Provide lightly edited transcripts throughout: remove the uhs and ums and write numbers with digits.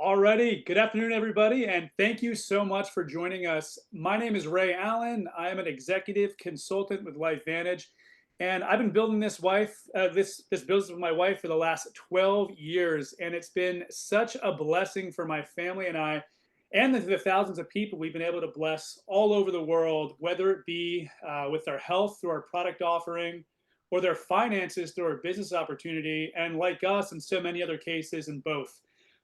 Alrighty, good afternoon, everybody, and thank you so much for joining us. My name is Ray Allen. I am an executive consultant with LifeVantage, and I've been building this business with my wife for the last 12 years, and it's been such a blessing for my family and I, and the thousands of people we've been able to bless all over the world, whether it be with their health through our product offering, or their finances through our business opportunity, and like us, in so many other cases, in both.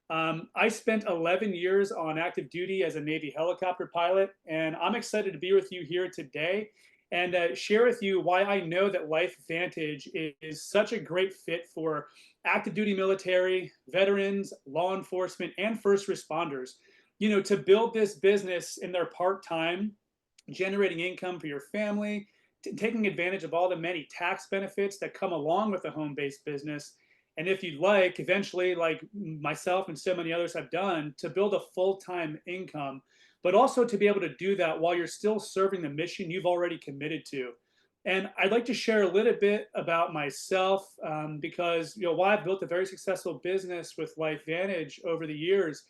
I spent 11 years on active duty as a Navy helicopter pilot, and I'm excited to be with you here today and share with you why I know that LifeVantage is such a great fit for active duty military, veterans, law enforcement, and first responders. To build this business in their part time, generating income for your family, taking advantage of all the many tax benefits that come along with a home based business. And if you'd like, eventually, like myself and so many others have done, to build a full time income, but also to be able to do that while you're still serving the mission you've already committed to. And I'd like to share a little bit about myself because while I've built a very successful business with LifeVantage over the years,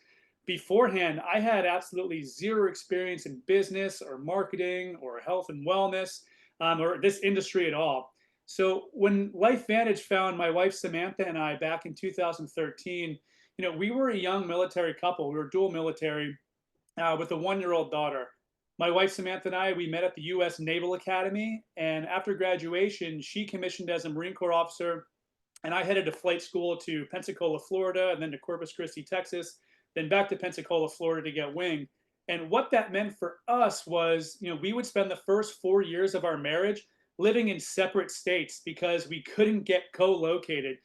beforehand, I had absolutely zero experience in business or marketing or health and wellness or this industry at all. So when LifeVantage found my wife Samantha and I back in 2013, we were a young military couple. We were dual military with a 1 year old daughter. My wife Samantha and I, we met at the U.S. Naval Academy, and after graduation, she commissioned as a Marine Corps officer, and I headed to flight school to Pensacola, Florida, and then to Corpus Christi, Texas, then back to Pensacola, Florida to get wing. And what that meant for us was, we would spend the first 4 years of our marriage living in separate states because we couldn't get co-located.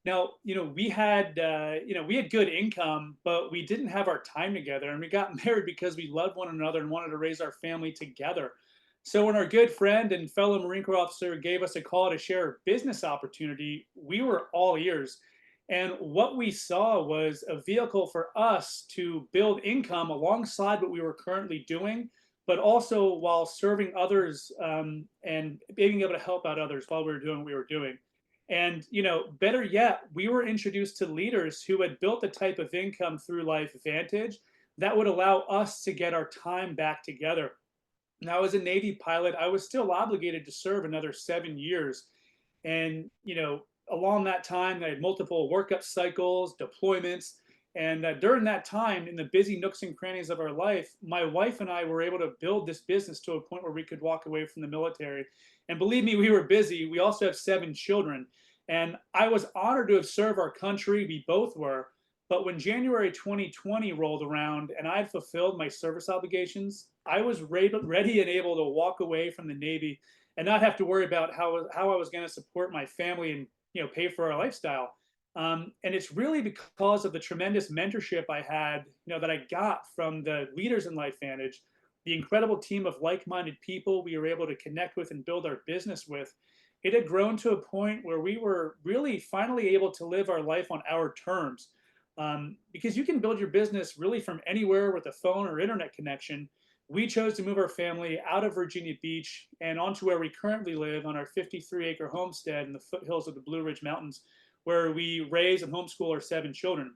Now, we had good income, but we didn't have our time together, and we got married because we loved one another and wanted to raise our family together. So when our good friend and fellow Marine Corps officer gave us a call to share a business opportunity, we were all ears. And what we saw was a vehicle for us to build income alongside what we were currently doing, but also while serving others and being able to help out others while we were doing what we were doing. And better yet, we were introduced to leaders who had built a type of income through LifeVantage that would allow us to get our time back together. Now, as a Navy pilot, I was still obligated to serve another 7 years. And, along that time, I had multiple workup cycles, deployments. And during that time, in the busy nooks and crannies of our life, my wife and I were able to build this business to a point where we could walk away from the military. And believe me, we were busy. We also have 7 children. And I was honored to have served our country. We both were. But when January 2020 rolled around and I had fulfilled my service obligations, I was ready and able to walk away from the Navy and not have to worry about how I was going to support my family and pay for our lifestyle. And it's really because of the tremendous mentorship I had, that I got from the leaders in LifeVantage, the incredible team of like-minded people we were able to connect with and build our business with. It had grown to a point where we were really finally able to live our life on our terms. Because you can build your business really from anywhere with a phone or internet connection. We chose to move our family out of Virginia Beach and onto where we currently live on our 53-acre homestead in the foothills of the Blue Ridge Mountains, where we raise and homeschool our 7 children.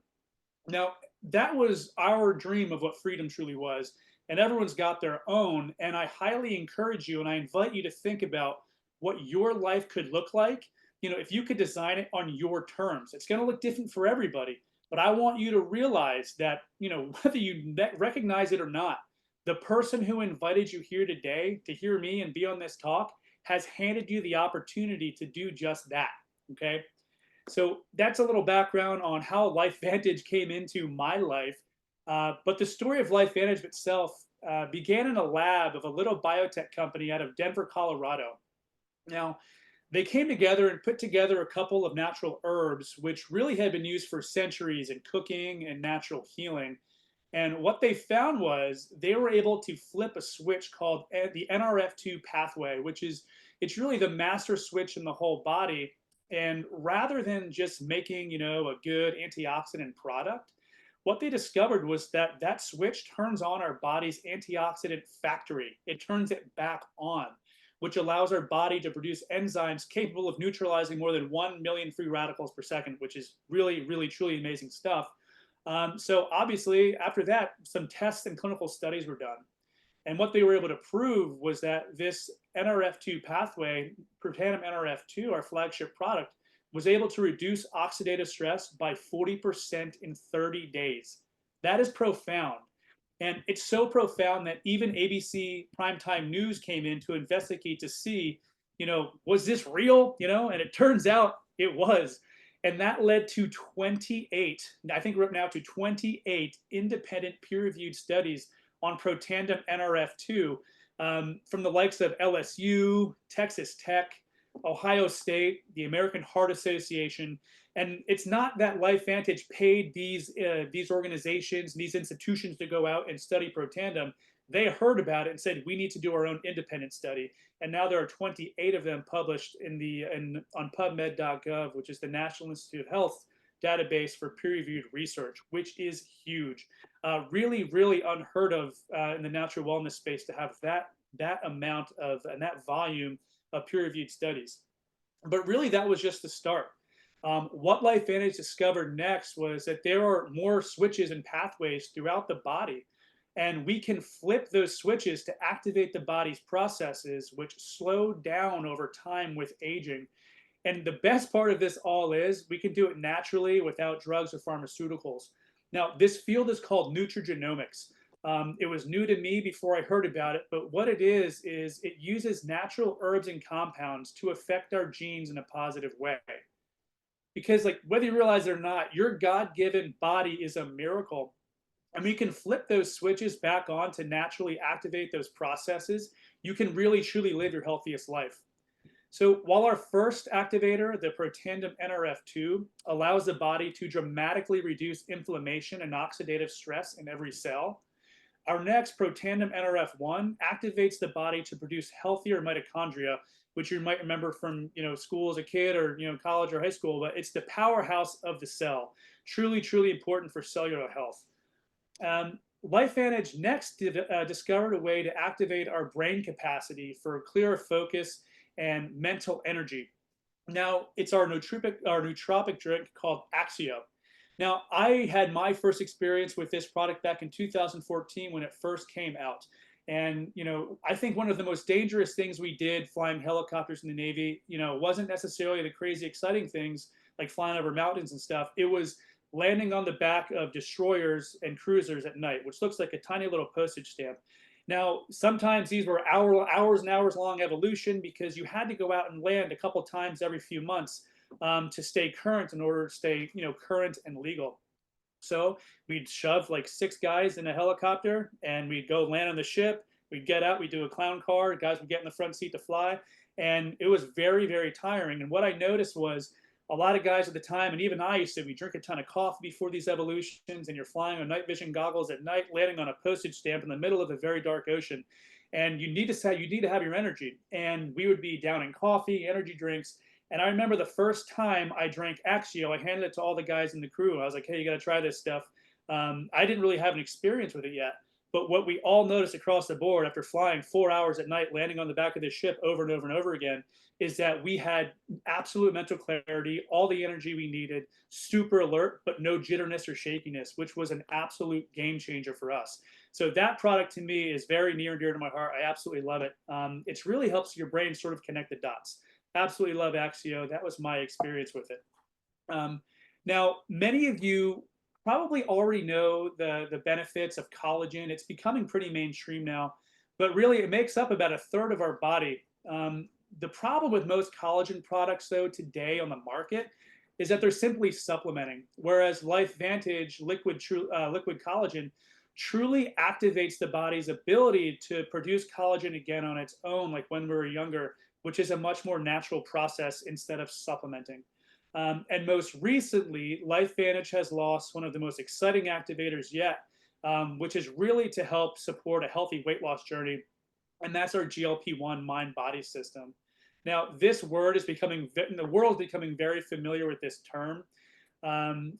Now, that was our dream of what freedom truly was, and everyone's got their own. And I highly encourage you and I invite you to think about what your life could look like. If you could design it on your terms, it's going to look different for everybody. But I want you to realize that, whether you recognize it or not, the person who invited you here today to hear me and be on this talk has handed you the opportunity to do just that. Okay. So that's a little background on how LifeVantage came into my life. But the story of LifeVantage itself began in a lab of a little biotech company out of Denver, Colorado. Now, they came together and put together a couple of natural herbs, which really had been used for centuries in cooking and natural healing. And what they found was they were able to flip a switch called the NRF2 pathway, which is it's really the master switch in the whole body. And rather than just making, a good antioxidant product, what they discovered was that that switch turns on our body's antioxidant factory. It turns it back on, which allows our body to produce enzymes capable of neutralizing more than 1 million free radicals per second, which is really, really, truly amazing stuff. So obviously, after that, some tests and clinical studies were done. And what they were able to prove was that this NRF2 pathway, Protandim NRF2, our flagship product, was able to reduce oxidative stress by 40% in 30 days. That is profound. And it's so profound that even ABC primetime news came in to investigate to see, was this real? And it turns out it was. And that led to 28, I think we're up now to 28 independent peer reviewed studies on Protandim NRF2 from the likes of LSU, Texas Tech, Ohio State, the American Heart Association. And it's not that LifeVantage paid these organizations, these institutions to go out and study Protandim. They heard about it and said, we need to do our own independent study. And now there are 28 of them published on PubMed.gov, which is the National Institute of Health database for peer-reviewed research, which is huge. Really, really unheard of in the natural wellness space to have that amount of and that volume of peer-reviewed studies. But really, that was just the start. What LifeVantage discovered next was that there are more switches and pathways throughout the body, and we can flip those switches to activate the body's processes, which slow down over time with aging. And the best part of this all is we can do it naturally without drugs or pharmaceuticals. Now, this field is called nutrigenomics. It was new to me before I heard about it, but what it is it uses natural herbs and compounds to affect our genes in a positive way. Because, like, whether you realize it or not, your God-given body is a miracle. And we can flip those switches back on to naturally activate those processes. You can really truly live your healthiest life. So while our first activator, the Protandim NRF2, allows the body to dramatically reduce inflammation and oxidative stress in every cell, our next, Protandim NRF1, activates the body to produce healthier mitochondria, which you might remember from school as a kid or college or high school, but it's the powerhouse of the cell. Truly, truly important for cellular health. LifeVantage next discovered a way to activate our brain capacity for clearer focus and mental energy. Now, it's our nootropic drink called Axio. Now, I had my first experience with this product back in 2014 when it first came out. And, I think one of the most dangerous things we did flying helicopters in the Navy, wasn't necessarily the crazy exciting things like flying over mountains and stuff. It was landing on the back of destroyers and cruisers at night, which looks like a tiny little postage stamp. Now, sometimes these were hours and hours long evolution because you had to go out and land a couple times every few months to stay current in order to stay, current and legal. So we'd shove like 6 guys in a helicopter and we'd go land on the ship. We'd get out, we'd do a clown car, guys would get in the front seat to fly. And it was very, very tiring. And what I noticed was a lot of guys at the time, and even I used to, we drink a ton of coffee before these evolutions, and you're flying on night vision goggles at night, landing on a postage stamp in the middle of a very dark ocean. And you need to have your energy. And we would be down in coffee, energy drinks. And I remember the first time I drank Axio, I handed it to all the guys in the crew. I was like, hey, you got to try this stuff. I didn't really have an experience with it yet. But what we all noticed across the board after flying 4 hours at night, landing on the back of this ship over and over and over again, is that we had absolute mental clarity, all the energy we needed, super alert, but no jitterness or shakiness, which was an absolute game changer for us. So that product to me is very near and dear to my heart. I absolutely love it. It really helps your brain sort of connect the dots. Absolutely love Axio. That was my experience with it. Now, many of you probably already know the benefits of collagen. It's becoming pretty mainstream now, but really it makes up about a third of our body. The problem with most collagen products, though, today on the market is that they're simply supplementing, whereas LifeVantage liquid collagen truly activates the body's ability to produce collagen again on its own, like when we were younger, which is a much more natural process instead of supplementing. And most recently, LifeVantage has launched one of the most exciting activators yet, which is really to help support a healthy weight loss journey. And that's our GLP-1 mind-body system. Now, this word is the world is becoming very familiar with this term.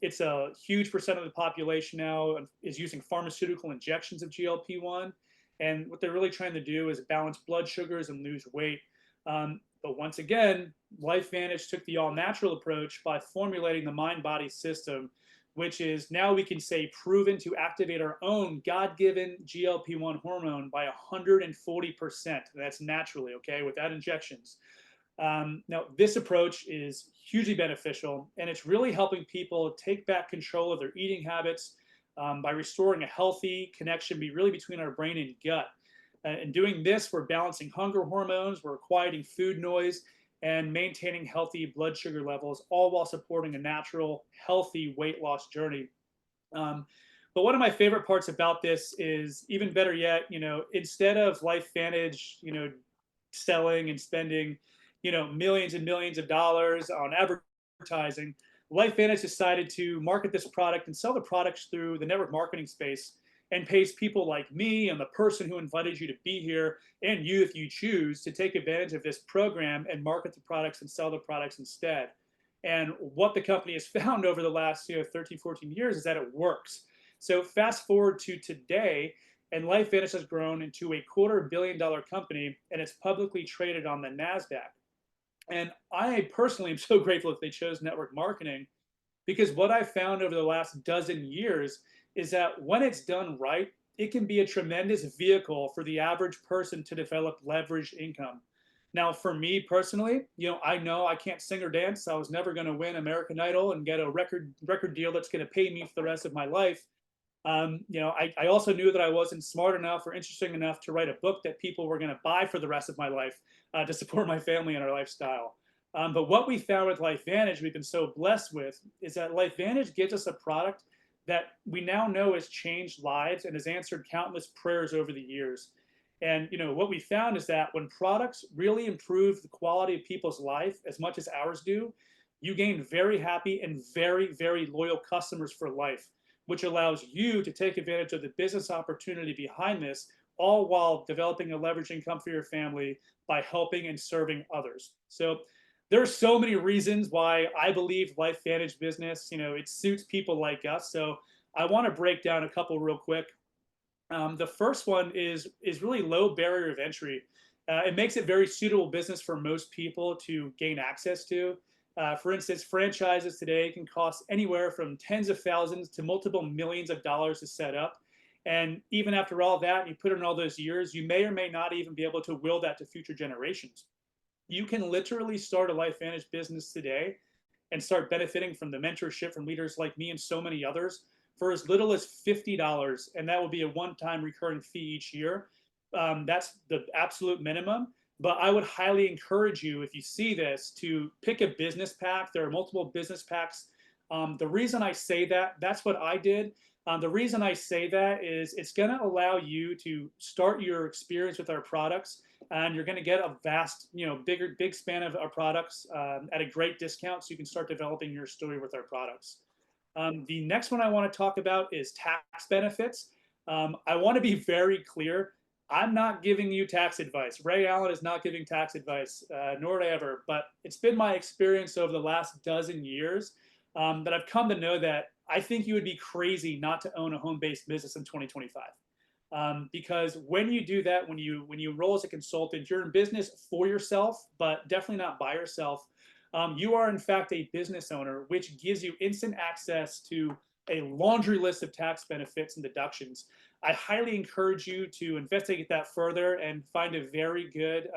It's a huge percent of the population now is using pharmaceutical injections of GLP-1. And what they're really trying to do is balance blood sugars and lose weight. But once again, LifeVantage took the all-natural approach by formulating the mind-body system which is now we can say proven to activate our own God-given GLP-1 hormone by 140%. That's naturally, okay, without injections. Now, this approach is hugely beneficial, and it's really helping people take back control of their eating habits by restoring a healthy connection really between our brain and gut. And doing this, we're balancing hunger hormones, we're quieting food noise, and maintaining healthy blood sugar levels, all while supporting a natural, healthy weight loss journey. Um, but one of my favorite parts about this is even better yet, instead of LifeVantage, selling and spending, millions and millions of dollars on advertising, LifeVantage decided to market this product and sell the products through the network marketing space and pays people like me and the person who invited you to be here and you, if you choose, to take advantage of this program and market the products and sell the products instead. And what the company has found over the last 13, 14 years is that it works. So fast forward to today, and LifeVantage has grown into a $250 million company, and it's publicly traded on the NASDAQ. And I personally am so grateful that they chose network marketing because what I've found over the last dozen years is that when it's done right, it can be a tremendous vehicle for the average person to develop leveraged income. Now, for me personally, I know I can't sing or dance. I was never going to win American Idol and get a record deal that's going to pay me for the rest of my life. I also knew that I wasn't smart enough or interesting enough to write a book that people were going to buy for the rest of my life to support my family and our lifestyle. But what we found with LifeVantage, we've been so blessed with, is that LifeVantage gives us a product that we now know has changed lives and has answered countless prayers over the years. And what we found is that when products really improve the quality of people's life as much as ours do, you gain very happy and very, very loyal customers for life, which allows you to take advantage of the business opportunity behind this, all while developing a leverage income for your family by helping and serving others. So there are so many reasons why I believe LifeVantage business, it suits people like us. So I want to break down a couple real quick. The first one is really low barrier of entry. It makes it very suitable business for most people to gain access to. For instance, franchises today can cost anywhere from tens of thousands to multiple millions of dollars to set up. And even after all that, you put in all those years, you may or may not even be able to will that to future generations. You can literally start a LifeVantage business today and start benefiting from the mentorship from leaders like me and so many others for as little as $50. And that will be a one-time recurring fee each year. That's the absolute minimum. But I would highly encourage you, if you see this, to pick a business pack. There are multiple business packs. The reason I say that, that's what I did. The reason I say that is it's going to allow you to start your experience with our products, and you're going to get a vast, big span of our products at a great discount, so you can start developing your story with our products. The next one I want to talk about is tax benefits. I want to be very clear. I'm not giving you tax advice. Ray Allen is not giving tax advice, nor would I ever. But it's been my experience over the last dozen years that I've come to know that I think you would be crazy not to own a home-based business in 2025. Because when you do that, when you enroll as a consultant, you're in business for yourself, but definitely not by yourself. You are in fact a business owner, which gives you instant access to a laundry list of tax benefits and deductions. I highly encourage you to investigate that further and find a very good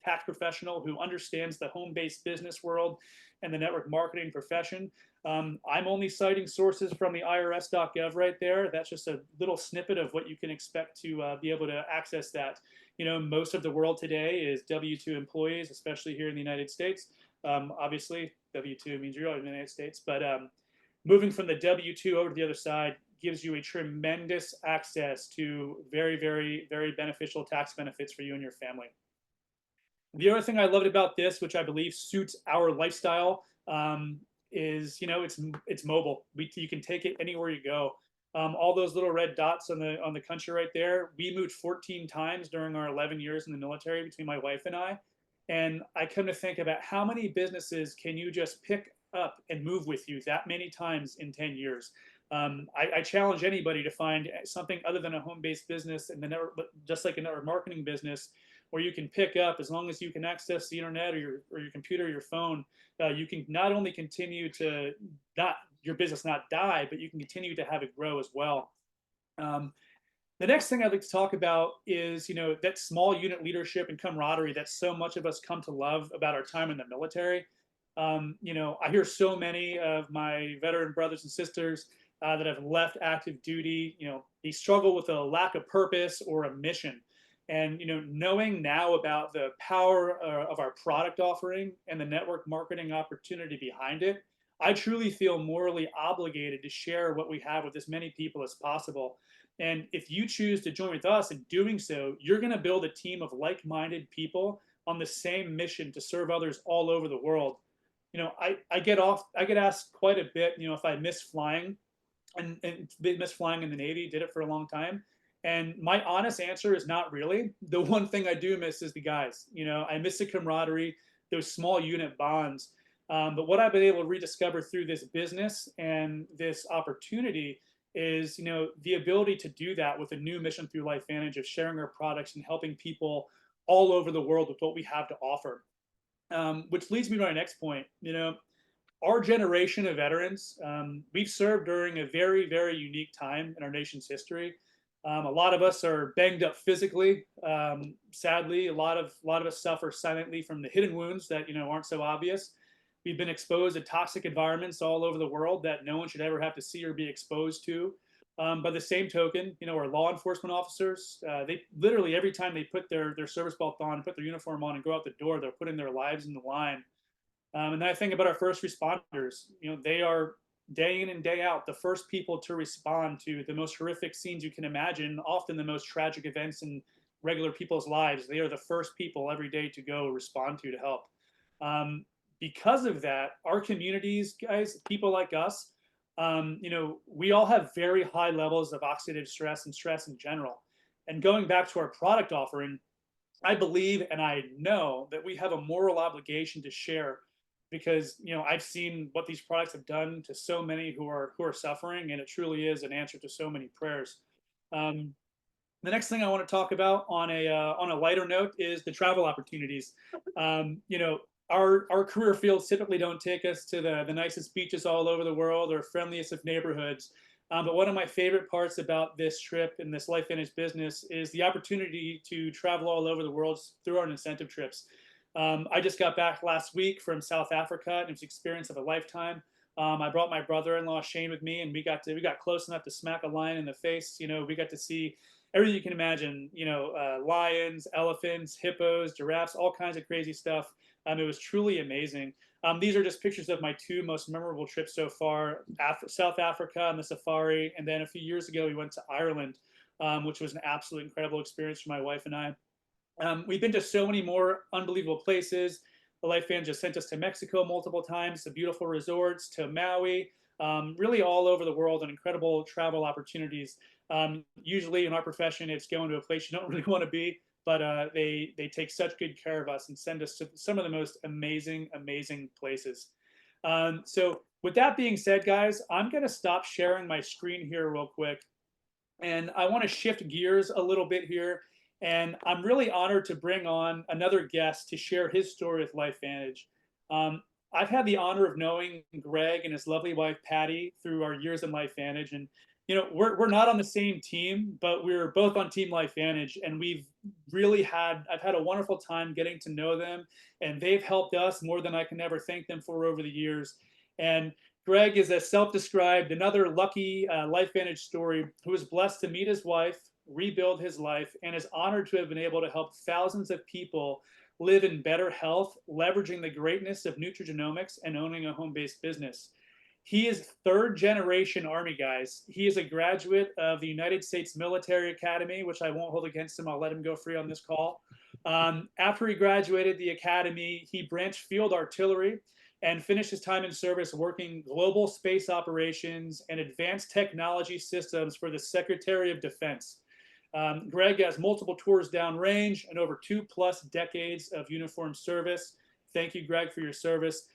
tax professional who understands the home-based business world and the network marketing profession. I'm only citing sources from the irs.gov right there. That's just a little snippet of what you can expect to be able to access that. Most of the world today is W-2 employees, especially here in the United States. Obviously, W-2 means you're in the United States, but moving from the W-2 over to the other side gives you a tremendous access to very, very, very beneficial tax benefits for you and your family. The other thing I loved about this, which I believe suits our lifestyle, is it's mobile. You can take it anywhere you go. All those little red dots on the country right there. We moved 14 times during our 11 years in the military between my wife and I. And I come to think about how many businesses can you just pick up and move with you that many times in 10 years. I challenge anybody to find something other than a home-based business and the network, but just like a network marketing business, where you can pick up as long as you can access the internet or your computer or your phone. You can not only continue to not your business not die, but you can continue to have it grow as well. Um, the next thing I'd like to talk about is, that small unit leadership and camaraderie that so much of us come to love about our time in the military. I hear so many of my veteran brothers and sisters that have left active duty. They struggle with a lack of purpose or a mission. And knowing now about the power of our product offering and the network marketing opportunity behind it, I truly feel morally obligated to share what we have with as many people as possible. And if you choose to join with us in doing so, you're going to build a team of like minded people on the same mission to serve others all over the world. I get asked quite a bit, if I miss flying and miss flying in the Navy, did it for a long time. And my honest answer is not really. The one thing I do miss is the guys. I miss the camaraderie, those small unit bonds. But what I've been able to rediscover through this business and this opportunity is, the ability to do that with a new mission through LifeVantage of sharing our products and helping people all over the world with what we have to offer. Which leads me to my next point. Our generation of veterans, we've served during a very, very unique time in our nation's history. A lot of us are banged up physically. Sadly, a lot of us suffer silently from the hidden wounds that aren't so obvious. We've been exposed to toxic environments all over the world that no one should ever have to see or be exposed to. By the same token, our law enforcement officers, they literally every time they put their service belt on, put their uniform on, and go out the door, they're putting their lives in the line. And then I think about our first responders. They are day in and day out the first people to respond to the most horrific scenes you can imagine, often the most tragic events in regular people's lives. They are the first people every day to go respond to help. Um, because of that, our communities, guys, people like us, we all have very high levels of oxidative stress and stress in general. And going back to our product offering, I believe and I know that we have a moral obligation to share because I've seen what these products have done to so many who are suffering, and it truly is an answer to so many prayers. Um, the next thing I want to talk about on a lighter note is the travel opportunities. Our career fields typically don't take us to the nicest beaches all over the world or friendliest of neighborhoods. But one of my favorite parts about this trip and this LifeVantage business is the opportunity to travel all over the world through our incentive trips. I just got back last week from South Africa, and it was the experience of a lifetime. I brought my brother-in-law Shane with me, and we got close enough to smack a lion in the face. We got to see everything you can imagine. Lions, elephants, hippos, giraffes, all kinds of crazy stuff. It was truly amazing. These are just pictures of my two most memorable trips so far: South Africa on the safari, and then a few years ago we went to Ireland, which was an absolute incredible experience for my wife and I. We've been to so many more unbelievable places. The Life Band just sent us to Mexico multiple times, to beautiful resorts, to Maui, really all over the world, and incredible travel opportunities. Usually in our profession, it's going to a place you don't really want to be, but they take such good care of us and send us to some of the most amazing, amazing places. So with that being said, guys, I'm going to stop sharing my screen here real quick. And I want to shift gears a little bit here. And I'm really honored to bring on another guest to share his story with LifeVantage. I've had the honor of knowing Greg and his lovely wife Patty through our years in LifeVantage, and we're not on the same team, but we're both on Team LifeVantage, and I've had a wonderful time getting to know them, and they've helped us more than I can ever thank them for over the years. And Greg is a self-described another lucky LifeVantage story who was blessed to meet his wife, rebuild his life, and is honored to have been able to help thousands of people live in better health, leveraging the greatness of nutrigenomics and owning a home-based business. He is third generation Army, guys. He is a graduate of the United States Military Academy, which I won't hold against him. I'll let him go free on this call. After he graduated the academy, he branched field artillery and finished his time in service working global space operations and advanced technology systems for the Secretary of Defense. Greg has multiple tours downrange and over 2+ decades of uniform service. Thank you, Greg, for your service.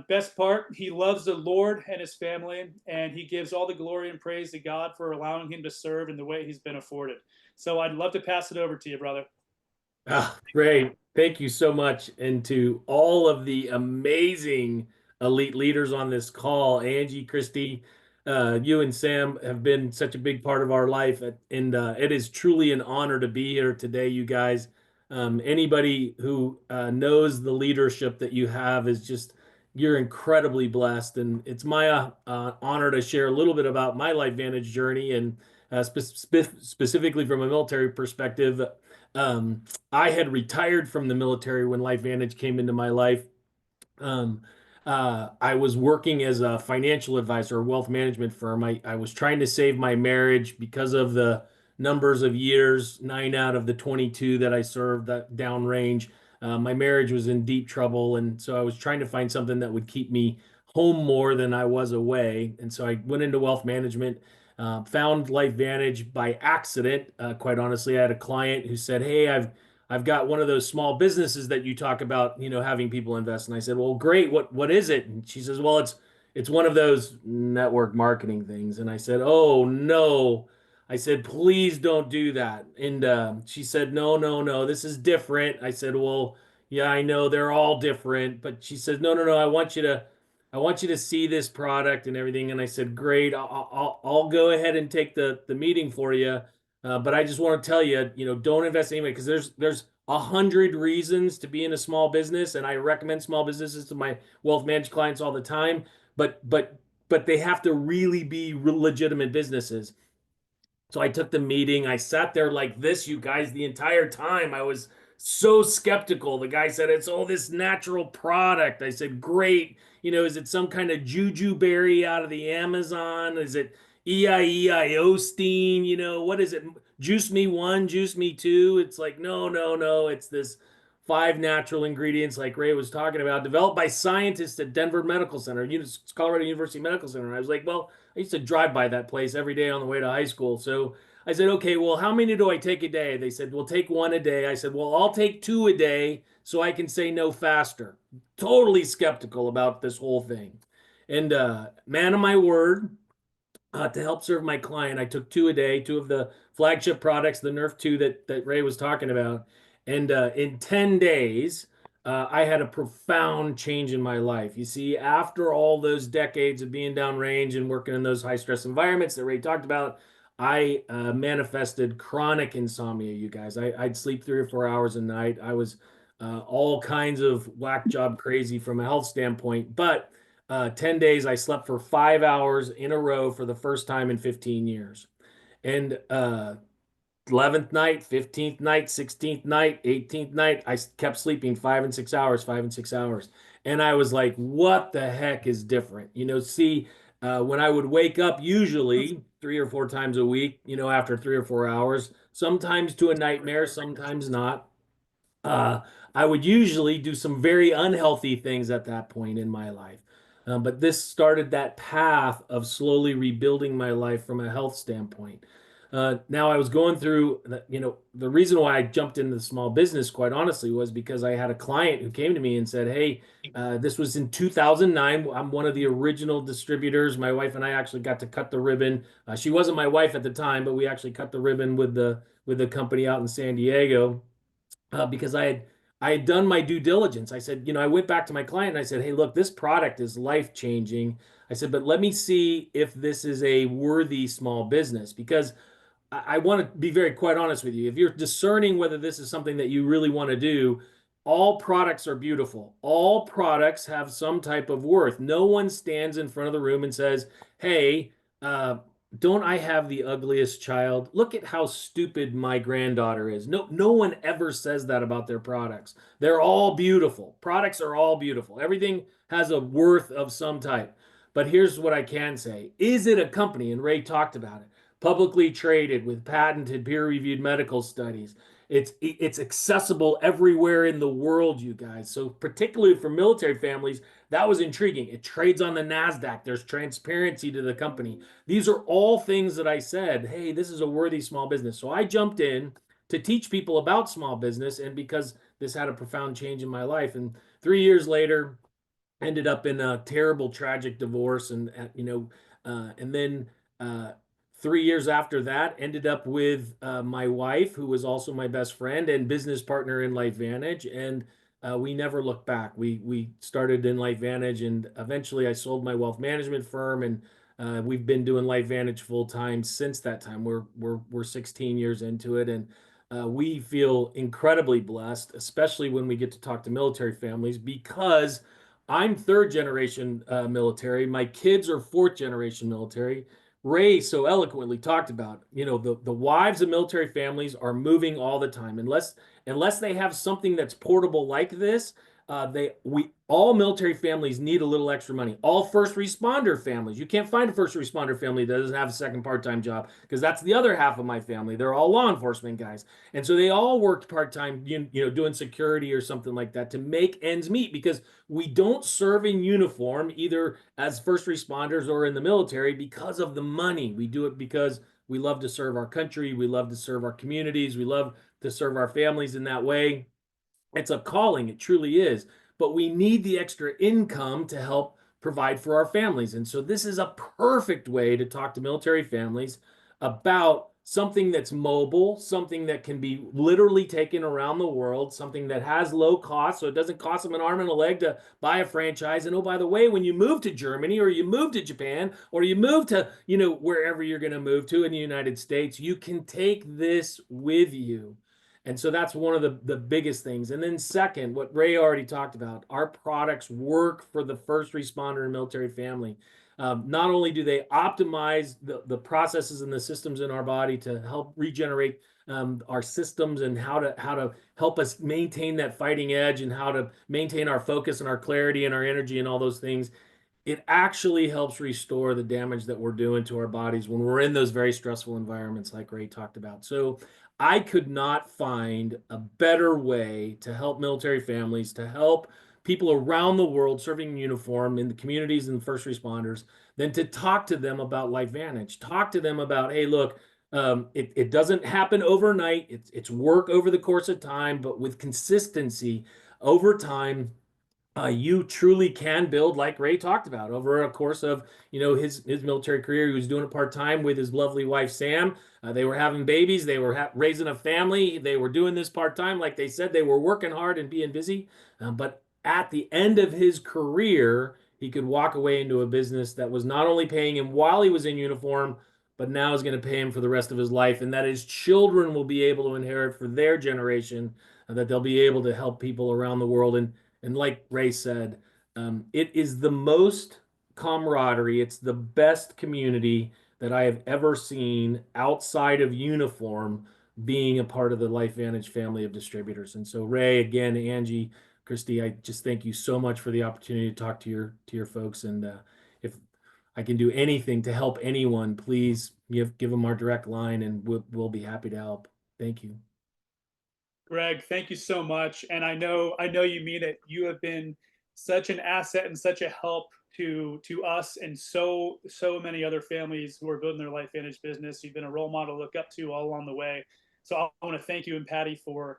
Best part, he loves the Lord and his family, and he gives all the glory and praise to God for allowing him to serve in the way he's been afforded. So I'd love to pass it over to you, brother. Great. Thank you so much. And to all of the amazing elite leaders on this call. Angie, Christy, you and Sam have been such a big part of our life, and it is truly an honor to be here today, you guys. Anybody who knows the leadership that you have is just you're incredibly blessed, and it's my honor to share a little bit about my LifeVantage journey and specifically from a military perspective. Um, I had retired from the military when LifeVantage came into my life. Um, I was working as a financial advisor, a wealth management firm. I was trying to save my marriage because of the numbers of years, 9 out of the 22 that I served that downrange. My marriage was in deep trouble, and so I was trying to find something that would keep me home more than I was away. And so I went into wealth management, found LifeVantage by accident. Quite honestly, I had a client who said, "Hey, I've got one of those small businesses that you talk about, having people invest." And I said, "Well, great. What is it?" And she says, "Well, it's one of those network marketing things." And I said, "Oh no." I said, "Please don't do that." And she said, "No, no, no. This is different." I said, "Well, yeah, I know they're all different." But she said, "No, no, no. I want you to see this product and everything." And I said, "Great. I'll go ahead and take the meeting for you. But I just want to tell you, don't invest anyway because there's 100 reasons to be in a small business, and I recommend small businesses to my wealth managed clients all the time. But they have to really be legitimate businesses." So I took the meeting. I sat there like this, you guys, the entire time. I was so skeptical. The guy said, "It's all this natural product." I said, "Great. Is it some kind of juju berry out of the Amazon? Is it EIEIO steam? What is it? Juice me one, juice me two." It's like, no, no, no. It's this five natural ingredients, like Ray was talking about, developed by scientists at Denver Medical Center, Colorado University Medical Center. And I was like, well, I used to drive by that place every day on the way to high school. So I said, "Okay, well, how many do I take a day?" They said, "We'll take one a day." I said, "Well, I'll take two a day so I can say no faster." Totally skeptical about this whole thing. And man of my word, to help serve my client, I took two a day, two of the flagship products, the Nerf 2 that Ray was talking about. And in 10 days, I had a profound change in my life. You see, after all those decades of being downrange and working in those high stress environments that Ray talked about, I manifested chronic insomnia, you guys. I'd sleep 3 or 4 hours a night. I was all kinds of whack job crazy from a health standpoint. But 10 days, I slept for 5 hours in a row for the first time in 15 years. And 11th night, 15th night, 16th night, 18th night, I kept sleeping 5 and 6 hours, 5 and 6 hours. And I was like, what the heck is different? See, when I would wake up, usually 3 or 4 times a week, after 3 or 4 hours, sometimes to a nightmare, sometimes not. uh, I would usually do some very unhealthy things at that point in my life. But this started that path of slowly rebuilding my life from a health standpoint. Now I was going through, the reason why I jumped into the small business, quite honestly, was because I had a client who came to me and said, "Hey, this was in 2009. I'm one of the original distributors. My wife and I actually got to cut the ribbon. She wasn't my wife at the time, but we actually cut the ribbon with the company out in San Diego." Because I had done my due diligence. I said, I went back to my client and I said, "Hey, look, this product is life changing." I said, "But let me see if this is a worthy small business." Because I want to be very quite honest with you. If you're discerning whether this is something that you really want to do, all products are beautiful. All products have some type of worth. No one stands in front of the room and says, "Hey, uh, don't I have the ugliest child? Look at how stupid my granddaughter is." No, no one ever says that about their products. They're all beautiful. Products are all beautiful. Everything has a worth of some type. But here's what I can say. Is it a company? And Ray talked about it, publicly traded with patented peer-reviewed medical studies. It's accessible everywhere in the world, you guys. So particularly for military families, that was intriguing. It trades on the NASDAQ. There's transparency to the company. These are all things that I said, "Hey, this is a worthy small business." So I jumped in to teach people about small business, and because this had a profound change in my life. And 3 years later, ended up in a terrible, tragic divorce, and and then uh, 3 years after that, ended up with my wife, who was also my best friend and business partner in LifeVantage. And we never looked back. We started in LifeVantage, and eventually I sold my wealth management firm, and we've been doing LifeVantage full time since that time. We're 16 years into it, and we feel incredibly blessed, especially when we get to talk to military families, because I'm third generation military. My kids are fourth generation military. Ray so eloquently talked about, the wives of military families are moving all the time. Unless they have something that's portable like this, they we all military families need a little extra money. All first responder families, you can't find a first responder family that doesn't have a second part-time job, because that's the other half of my family. They're all law enforcement guys, and so they all worked part-time, doing security or something like that to make ends meet, because we don't serve in uniform either as first responders or in the military because of the money. We do it because we love to serve our country, we love to serve our communities, we love to serve our families in that way. It's a calling, it truly is. But we need the extra income to help provide for our families. And so this is a perfect way to talk to military families about something that's mobile, something that can be literally taken around the world, something that has low cost, so it doesn't cost them an arm and a leg to buy a franchise. And oh, by the way, when you move to Germany or you move to Japan or you move to, wherever you're going to move to in the United States, you can take this with you. And so that's one of the biggest things. And then second, what Ray already talked about, our products work for the first responder and military family. Not only do they optimize the processes and the systems in our body to help regenerate our systems and how to help us maintain that fighting edge and how to maintain our focus and our clarity and our energy and all those things, it actually helps restore the damage that we're doing to our bodies when we're in those very stressful environments like Ray talked about. So I could not find a better way to help military families, to help people around the world serving in uniform in the communities and first responders, than to talk to them about LifeVantage. Talk to them about, hey, look, it doesn't happen overnight. It's work over the course of time, but with consistency over time, you truly can build, like Ray talked about, over a course of his military career. He was doing it part-time with his lovely wife Sam. They were having babies, they were raising a family, they were doing this part-time. Like they said, they were working hard and being busy, but at the end of his career he could walk away into a business that was not only paying him while he was in uniform, but now is going to pay him for the rest of his life, and that his children will be able to inherit for their generation, that they'll be able to help people around the world. And like Ray said, it is the most camaraderie. It's the best community that I have ever seen outside of uniform, being a part of the LifeVantage family of distributors. And so, Ray, again, Angie, Christy, I just thank you so much for the opportunity to talk to your folks. And if I can do anything to help anyone, please give them our direct line, and we'll be happy to help. Thank you. Greg, thank you so much. And I know you mean it. You have been such an asset and such a help to us and so many other families who are building their LifeVantage business. You've been a role model to look up to all along the way. So I want to thank you and Patty for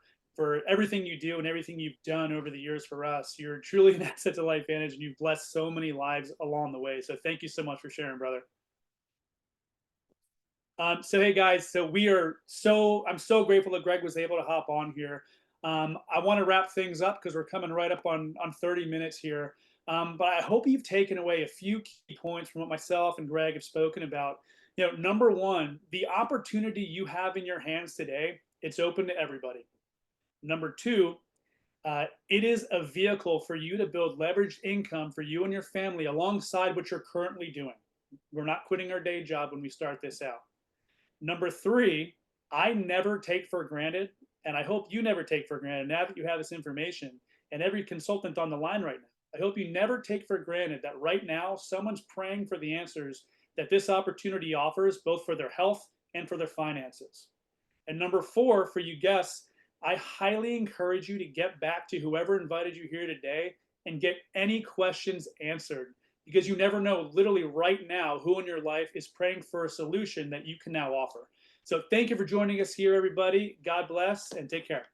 everything you do and everything you've done over the years for us. You're truly an asset to LifeVantage, and you've blessed so many lives along the way. So thank you so much for sharing, brother. So hey guys, I'm so grateful that Greg was able to hop on here. I want to wrap things up because we're coming right up on 30 minutes here. But I hope you've taken away a few key points from what myself and Greg have spoken about. Number one, the opportunity you have in your hands today, it's open to everybody. Number two, it is a vehicle for you to build leveraged income for you and your family alongside what you're currently doing. We're not quitting our day job when we start this out. Number three, I never take for granted, and I hope you never take for granted now that you have this information, and every consultant on the line right now, I hope you never take for granted that right now someone's praying for the answers that this opportunity offers, both for their health and for their finances. And number four, for you guests, I highly encourage you to get back to whoever invited you here today and get any questions answered, because you never know literally right now who in your life is praying for a solution that you can now offer. So thank you for joining us here, everybody. God bless and take care.